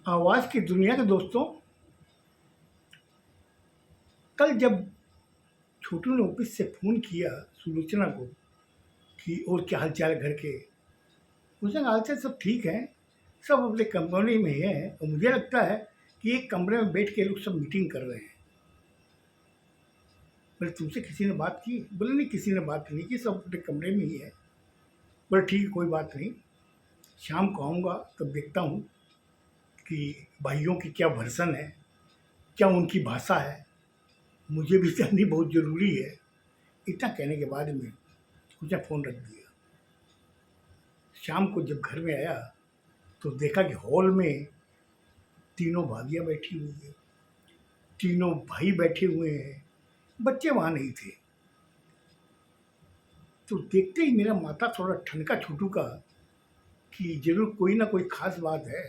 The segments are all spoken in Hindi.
आवाज़ की दुनिया के दोस्तों, कल जब छोटू ने ऑफिस से फ़ोन किया सुलोचना को कि और क्या हाल-चाल है घर के। उसने कहा हाल-चाल सब ठीक है, सब अपने कंपनी में ही हैं और मुझे लगता है कि एक कमरे में बैठ के ये लोग सब मीटिंग कर रहे हैं। बोले तुमसे किसी ने बात की? बोले नहीं किसी ने बात नहीं की, सब अपने कमरे में ही है। बोले ठीक है कोई बात नहीं, शाम को आऊँगा तब देखता हूँ कि भाइयों की क्या वर्ज़न है, क्या उनकी भाषा है, मुझे भी जाननी बहुत ज़रूरी है। इतना कहने के बाद में उसने फ़ोन रख दिया। शाम को जब घर में आया तो देखा कि हॉल में तीनों भाभियाँ बैठी हुई हैं, तीनों भाई बैठे हुए हैं, बच्चे वहाँ नहीं थे। तो देखते ही मेरा माथा थोड़ा ठनका छोटू का कि ज़रूर कोई ना कोई ख़ास बात है।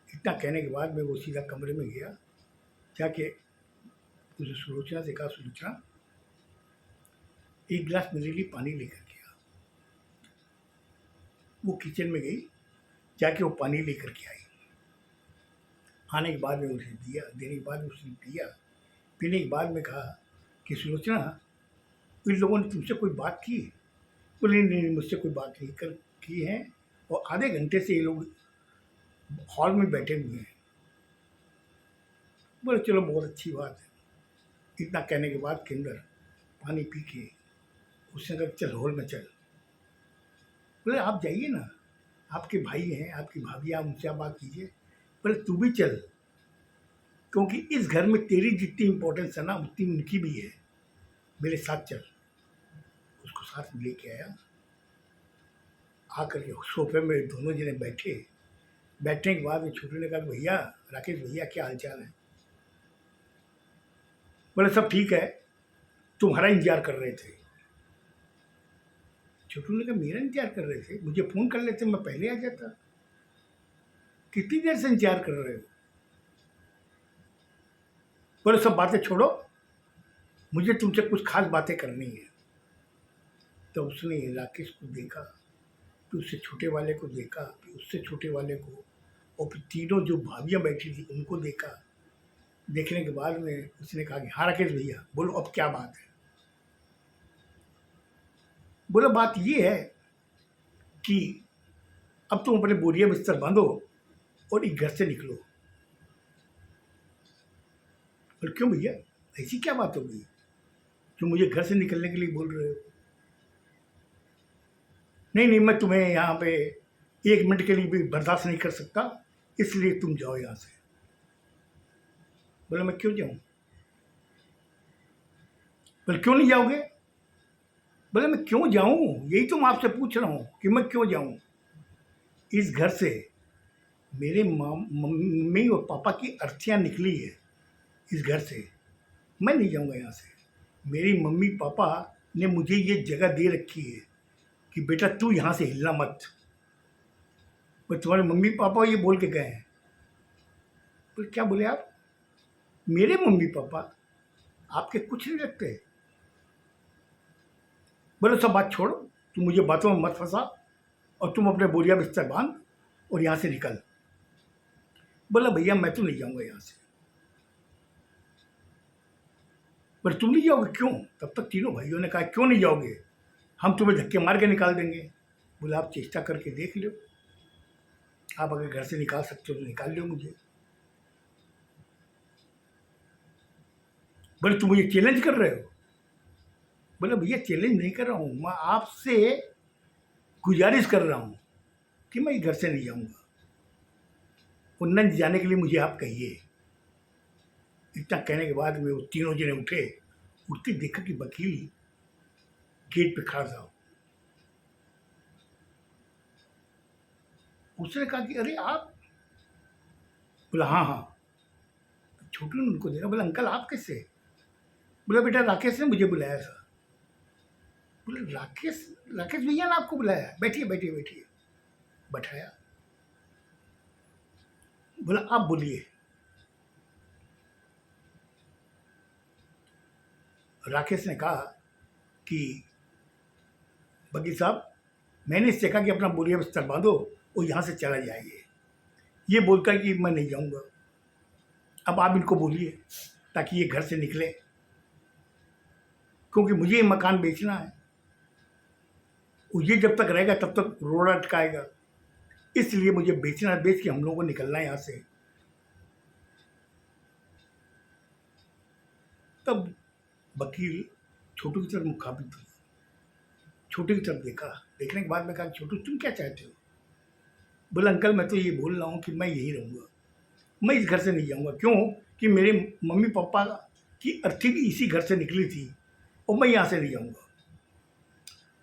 इतना कहने के बाद में वो सीधा कमरे में गया, जाके उसे सुलोचना से कहा सुलोचना एक गिलास मेरे लिए पानी लेकर के आ। वो किचन में गई, जाके वो पानी लेकर के आई। आने के बाद में उसे दिया, देने के बाद उसने पिया। पीने के बाद में कहा कि सुलोचना इन लोगों ने तुमसे कोई बात की? बोले नहीं मुझसे कोई बात नहीं कर की है और आधे घंटे से ये लोग हॉल में बैठे हुए हैं। बोले चलो बहुत अच्छी बात है। इतना कहने के बाद के अंदर पानी पी के उसने कहा चल हॉल में चल। बोले आप जाइए ना, आपके भाई हैं, आपकी भाभी, आप उनसे आप बात कीजिए। बोले तू भी चल, क्योंकि इस घर में तेरी जितनी इम्पोर्टेंस है ना उतनी उनकी भी है, मेरे साथ चल। उसको साथ में लेके आया, आकर के सोफे में दोनों जने बैठे। बैठने के बाद में छोटू ने कहा भैया राकेश भैया क्या हालचाल है? बोले सब ठीक है, तुम्हारा इंतजार कर रहे थे। छोटू ने कहा मेरा इंतजार कर रहे थे? मुझे फ़ोन कर लेते मैं पहले आ जाता। कितनी देर से इंतजार कर रहे हो? बोले सब बातें छोड़ो, मुझे तुमसे कुछ खास बातें करनी है। तो उसने राकेश को देखा, फिर उससे छोटे वाले को देखा, फिर उससे छोटे वाले को, और फिर तीनों जो भाभियाँ बैठी थी उनको देखा। देखने के बाद में उसने कहा कि हाँ राकेश भैया बोलो अब क्या बात है? बोला बात ये है कि अब तुम अपने बोरिया बिस्तर बांधो और एक घर से निकलो। बोले क्यों भैया, ऐसी क्या बात हो गई जो मुझे घर से निकलने के लिए बोल रहे हो? नहीं नहीं मैं तुम्हें यहाँ पे एक मिनट के लिए भी बर्दाश्त नहीं कर सकता, इसलिए तुम जाओ यहाँ से। बोला मैं क्यों जाऊँ? बोले क्यों नहीं जाओगे? बोले मैं क्यों जाऊँ, यही तो मैं आपसे पूछ रहा हूँ कि मैं क्यों जाऊँ। इस घर से मेरे मम्मी और पापा की अर्थियाँ निकली है इस घर से, मैं नहीं जाऊँगा यहाँ से। मेरी मम्मी पापा ने मुझे ये जगह दे रखी है कि बेटा तू यहाँ से हिलना मत। और तुम्हारे मम्मी पापा ये बोल के गए हैं। बोले क्या बोले आप? मेरे मम्मी पापा आपके कुछ नहीं लगते? बोले सब बात छोड़ो, तुम मुझे बातों में मत फंसा और तुम अपने बोरिया बिस्तर बांध और यहाँ से निकल। बोला भैया मैं तो नहीं जाऊँगा यहाँ से। बोले तुम नहीं जाओगे क्यों? तब तक तीनों भाइयों ने कहा क्यों नहीं जाओगे, हम तुम्हें धक्के मार के निकाल देंगे। बोले आप चेष्टा करके देख लो, आप अगर घर से निकाल सकते हो तो निकाल लो मुझे। बोले तुम मुझे चैलेंज कर रहे हो? बोले भैया चैलेंज नहीं कर रहा हूँ, मैं आपसे गुजारिश कर रहा हूँ कि मैं घर से नहीं जाऊँगा, उन्नत जाने के लिए मुझे आप कहिए। इतना कहने के बाद में वो तीनों जने उठे। उठते देखा कि वकील गेट पे खड़ा था। उसने कहा कि अरे आप? बोला हाँ हाँ। छोटू ने उनको देखा, बोला अंकल आप कैसे? बोला बेटा राकेश ने मुझे बुलाया था। बोले राकेश? राकेश भैया ने आपको बुलाया? बैठिए बैठिए बैठिए। बैठाया। बोला आप बोलिए। राकेश ने कहा कि वकील साहब मैंने इससे कहा कि अपना बोरिया बिस्तर बांधो और यहाँ से चला जाइए। ये बोलता है कि मैं नहीं जाऊँगा। अब आप इनको बोलिए ताकि ये घर से निकले, क्योंकि मुझे ये मकान बेचना है। और ये जब तक रहेगा तब तक रोड़ा अटकाएगा, इसलिए मुझे बेचना है, बेच के हम लोगों को निकलना है यहाँ से। तब वकील छोटू की तरफ मुखाबित हुआ। छोटू की तरफ देखा, देखने के बाद मैं कहा, छोटू तुम क्या चाहते हो? बोला, अंकल मैं तो ये बोल रहा हूँ कि मैं यहीं रहूँगा, मैं इस घर से नहीं जाऊँगा। क्यों? कि मेरे मम्मी पापा की अर्थी भी इसी घर से निकली थी, और मैं यहाँ से नहीं जाऊँगा।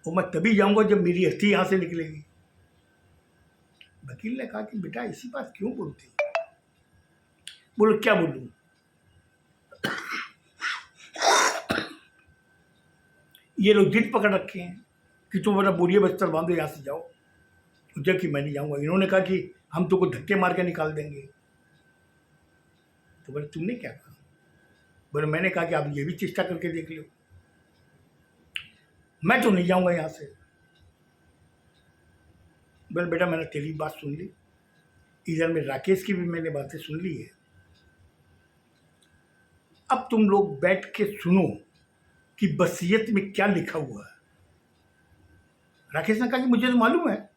और मैं तभी जाऊँगा जब मेरी अर्थी यहाँ से निकलेगी। वकील ने कहा कि बेटा इसी बात क्यों बोलते हो? बोलो क्या बोलूँ? ये लोग जिद पकड़ रखे हैं कि तुम मेरा बोरिए बस्तर बांधो, यहाँ से जाओ। जबकि मैं नहीं जाऊँगा। इन्होंने कहा कि हम तुमको धक्के मार के निकाल देंगे। तो बोले तुमने क्या कहा? बोले मैंने कहा कि आप ये भी चेष्टा करके देख लो। मैं तो नहीं जाऊँगा यहाँ से। बोले बेटा मैंने तेरी बात सुन ली, इधर में राकेश की भी मैंने बातें सुन ली है। अब तुम लोग बैठ के सुनो कि वसीयत में क्या लिखा हुआ है। राकेश ने कहा कि मुझे तो मालूम है,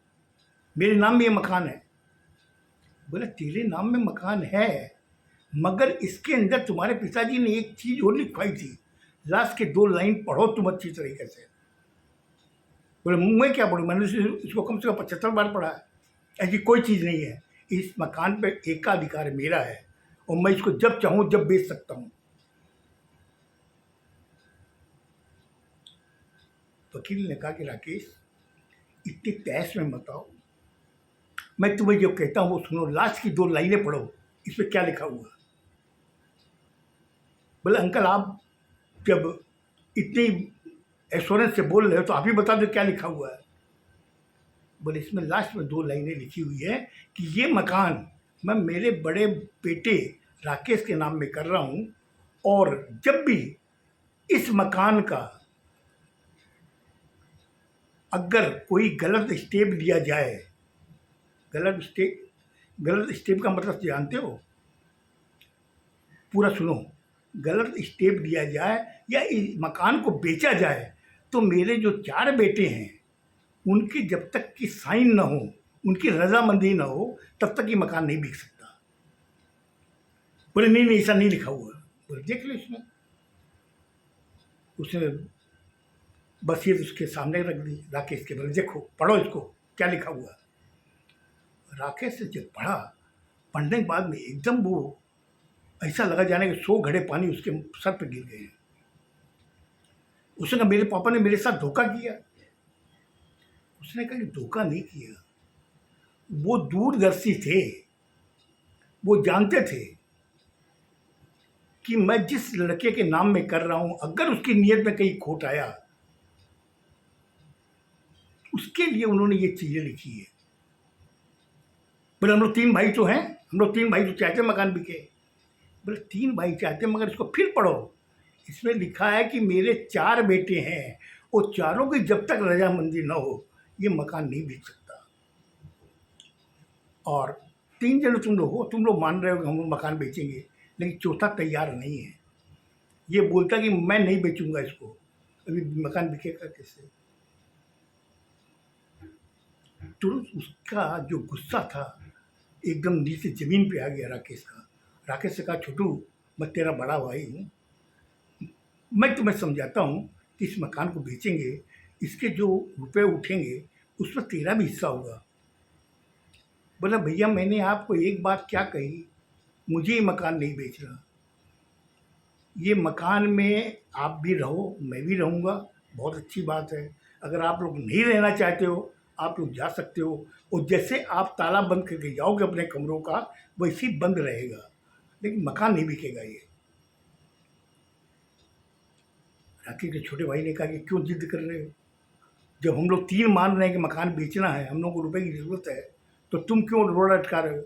मेरे नाम में ये मकान है। बोला तेरे नाम में मकान है, मगर इसके अंदर तुम्हारे पिताजी ने एक चीज और लिखवाई थी। लास्ट के 2 लाइन पढ़ो तुम अच्छी तरीके से। बोले मैं क्या पढ़ूँ? मैंने इसको कम से कम 75 बार पढ़ा है। ऐसी कोई चीज़ नहीं है। इस मकान पे एकाधिकार मेरा है, और मैं इसको जब चाहूँ जब बेच सकता हूँ। वकील ने कहा कि राकेश इतनी तहस में मत आओ, मैं तुम्हें जो कहता हूँ वो सुनो। लास्ट की 2 लाइनें पढ़ो, इस पर क्या लिखा हुआ। बोले अंकल आप जब इतनी एश्योरेंस से बोल रहे हो तो आप ही बता दो क्या लिखा हुआ है। बोले इसमें लास्ट में 2 लाइनें लिखी हुई है कि ये मकान मैं मेरे बड़े बेटे राकेश के नाम में कर रहा हूँ, और जब भी इस मकान का अगर कोई गलत स्टेप लिया जाए, गलत स्टेप का मतलब जानते हो? पूरा सुनो। गलत स्टेप लिया जाए या इस मकान को बेचा जाए तो मेरे जो 4 बेटे हैं उनकी जब तक कि साइन ना हो, उनकी रजामंदी ना हो, तब तक ये मकान नहीं बिक सकता। बोले नहीं नहीं ऐसा नहीं लिखा हुआ। बोले देख लो इसमें। उसने वसीयत उसके सामने रख दी राकेश के। बोले देखो पढ़ो इसको क्या लिखा हुआ। राकेश ने जब पढ़ा, पढ़ने के बाद में एकदम वो ऐसा लगा जाने कि 100 घड़े पानी उसके सर पे गिर गए। उसने कहा मेरे पापा ने मेरे साथ धोखा किया। उसने कहा कि धोखा नहीं किया, वो दूरदर्शी थे, वो जानते थे कि मैं जिस लड़के के नाम में कर रहा हूं अगर उसकी नीयत में कहीं खोट आया, उसके लिए उन्होंने ये चीजें लिखी है। बोले हम लोग 3 भाई तो हैं, हम लोग 3 भाई तो चाहते मकान बिके। बोले 3 भाई चाहते मगर इसको फिर पढ़ो, इसमें लिखा है कि मेरे 4 बेटे हैं, और चारों की जब तक रजामंदी न हो ये मकान नहीं बिक सकता। और 3 जने तुम लोग हो, तुम लोग मान रहे हो कि हम लोग मकान बेचेंगे, लेकिन चौथा तैयार नहीं है। ये बोलता कि मैं नहीं बेचूंगा इसको, अभी मकान बिकेगा कैसे? तुरंत उसका जो गुस्सा था एकदम नीचे जमीन पे आ गया राकेश का। राकेश से कहा छोटू मैं तेरा बड़ा भाई हूँ, मैं तुम्हें समझाता हूँ कि इस मकान को बेचेंगे, इसके जो रुपए उठेंगे उसमें तेरा भी हिस्सा होगा। बोला भैया मैंने आपको एक बात क्या कही, मुझे ये मकान नहीं बेचना। ये मकान में आप भी रहो, मैं भी रहूँगा, बहुत अच्छी बात है। अगर आप लोग नहीं रहना चाहते हो आप लोग जा सकते हो, और जैसे आप ताला बंद करके जाओगे अपने कमरों का वैसे ही बंद रहेगा, लेकिन मकान नहीं बिकेगा। ये राकेश के छोटे भाई ने कहा कि क्यों जिद कर रहे हो? जब हम लोग 3 मान रहे हैं कि मकान बेचना है, हम लोग को रुपए की ज़रूरत है, तो तुम क्यों रोड़ा अटका रहे हो?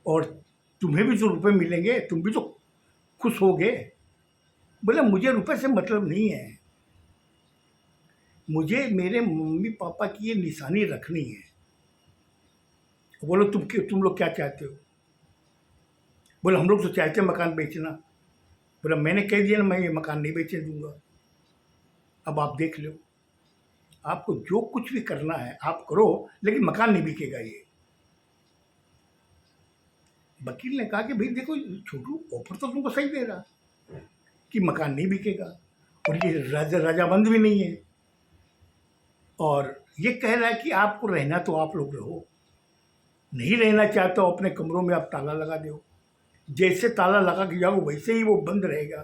और तुम्हें भी जो रुपए मिलेंगे तुम भी तो खुश होगे। बोले मुझे रुपए से मतलब नहीं है, मुझे मेरे मम्मी पापा की ये निशानी रखनी है, बोलो तुम लोग क्या चाहते हो? बोले हम लोग तो चाहते हैं मकान बेचना। बोला मैंने कह दिया ना, मैं ये मकान नहीं बेचने दूंगा। अब आप देख लो, आपको जो कुछ भी करना है आप करो, लेकिन मकान नहीं बिकेगा ये। वकील ने कहा कि भाई देखो छोटू, ऑफर तो तुमको सही दे रहा कि मकान नहीं बिकेगा, और ये रजामंद भी नहीं है, और ये कह रहा है कि आपको रहना तो आप लोग रहो, नहीं रहना चाहते हो अपने कमरों में आप ताला लगा दो। जैसे ताला लगा के जाओ वैसे ही वो बंद रहेगा,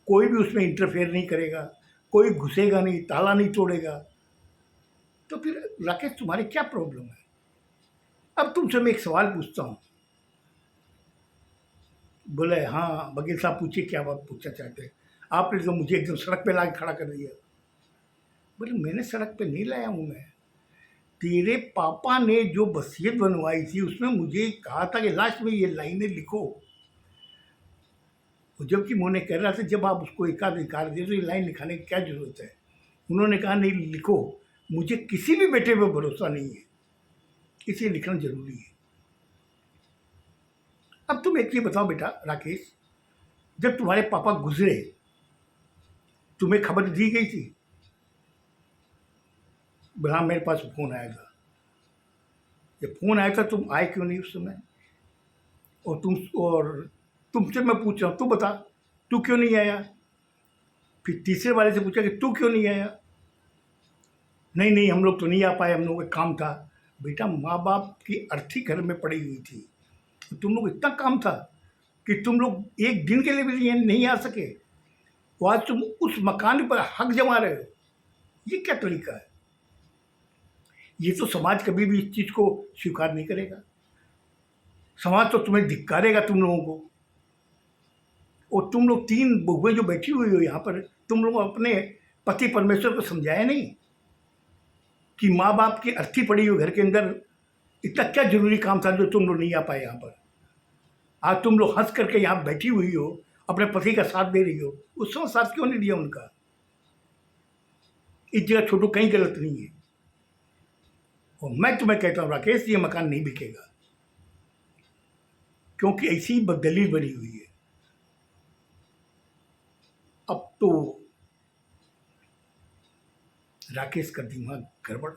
कोई भी उसमें इंटरफेयर नहीं करेगा, कोई घुसेगा नहीं, ताला नहीं तोड़ेगा। तो फिर राकेश तुम्हारी क्या प्रॉब्लम है? अब तुमसे मैं एक सवाल पूछता हूँ। बोले हाँ वकील साहब पूछिए, क्या बात पूछना चाहते हैं? आपने तो मुझे एकदम सड़क पे ला के खड़ा कर दिया। बोले मैंने सड़क पे नहीं लाया हूँ मैं, तेरे पापा ने जो वसीयत बनवाई थी उसमें मुझे कहा था कि लास्ट में ये लाइनें लिखो। जबकि उन्होंने कह रहा था जब आप उसको एकाधिकार दे तो ये लाइन लिखाने की क्या जरूरत है। उन्होंने कहा नहीं लिखो, मुझे किसी भी बेटे पे भरोसा नहीं है, इसलिए लिखना जरूरी है। अब तुम एक चीज बताओ बेटा राकेश, जब तुम्हारे पापा गुजरे तुम्हें खबर दी गई थी? हाँ मेरे पास फोन आया था। जब फोन आया था तुम आए क्यों नहीं उस समय? और तुमसे मैं पूछ रहा हूँ, तू बता तू क्यों नहीं आया? फिर तीसरे वाले से पूछा कि तू क्यों नहीं आया? नहीं नहीं हम लोग तो नहीं आ पाए, हम लोगों का काम था। बेटा माँ बाप की अर्थी घर में पड़ी हुई थी, तो तुम लोग इतना काम था कि तुम लोग एक दिन के लिए भी नहीं आ सके, तो आज तुम उस मकान पर हक जमा रहे हो। ये क्या तरीका है? ये तो समाज कभी भी इस चीज़ को स्वीकार नहीं करेगा। समाज तो तुम्हें धिक्कारेगा तुम लोगों को। और तुम लोग तीन बहुएं जो बैठी हुई हो यहाँ पर, तुम लोग अपने पति परमेश्वर को समझाया नहीं कि माँ बाप की अर्थी पड़ी हुई घर के अंदर इतना क्या जरूरी काम था जो तुम लोग नहीं आ पाए यहाँ पर। आज तुम लोग हंस करके यहाँ बैठी हुई हो, अपने पति का साथ दे रही हो, उस समय साथ क्यों नहीं दिया उनका? इस जगह छोटू कहीं गलत नहीं है। और मैं तुम्हें कहता हूँ राकेश, ये मकान नहीं बिकेगा, क्योंकि ऐसी दलील बनी हुई है। अब तो राकेश का दिमाग गड़बड़।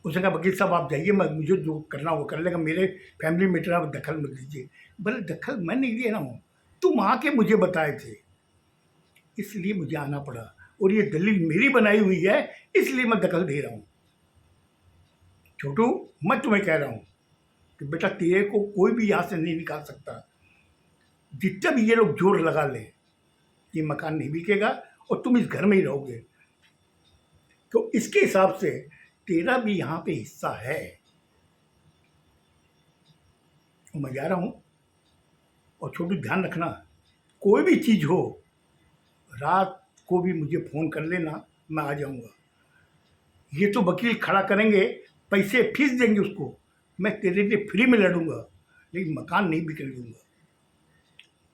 उसने कहा वकील साहब आप जाइए, मैं मुझे जो करना वो कर लेगा, मेरे फैमिली मैटर आप दखल मत दीजिए। बोले दखल मैं नहीं दे रहा हूँ, तुम आके मुझे बताए थे इसलिए मुझे आना पड़ा, और ये दलील मेरी बनाई हुई है इसलिए मैं दखल दे रहा हूँ। छोटू मैं तुम्हें कह रहा हूँ कि बेटा तेरे को कोई भी यहाँ से नहीं निकाल सकता। जितना भी ये लोग जोर लगा ले, ये मकान नहीं बिकेगा और तुम इस घर में ही रहोगे। तो इसके हिसाब से तेरा भी यहाँ पे हिस्सा है। मैं जा रहा हूँ, और छोटू ध्यान रखना, कोई भी चीज़ हो रात को भी मुझे फ़ोन कर लेना, मैं आ जाऊँगा। ये तो वकील खड़ा करेंगे, पैसे फीस देंगे उसको, मैं तेरे लिए फ्री में लड़ूंगा, लेकिन मकान नहीं बिकने दूंगा।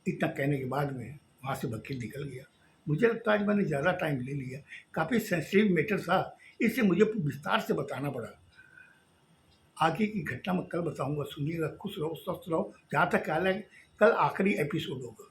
इतना कहने के बाद में वहाँ से वकील निकल गया। मुझे लगता है आज मैंने ज़्यादा टाइम ले लिया, काफ़ी सेंसिटिव मैटर था, इससे मुझे विस्तार से बताना पड़ा। आगे की घटना मैं कल बताऊंगा, सुनिएगा। खुश रहो, स्वस्थ रहो। जहाँ तक ख्याल है कल आखिरी एपिसोड होगा।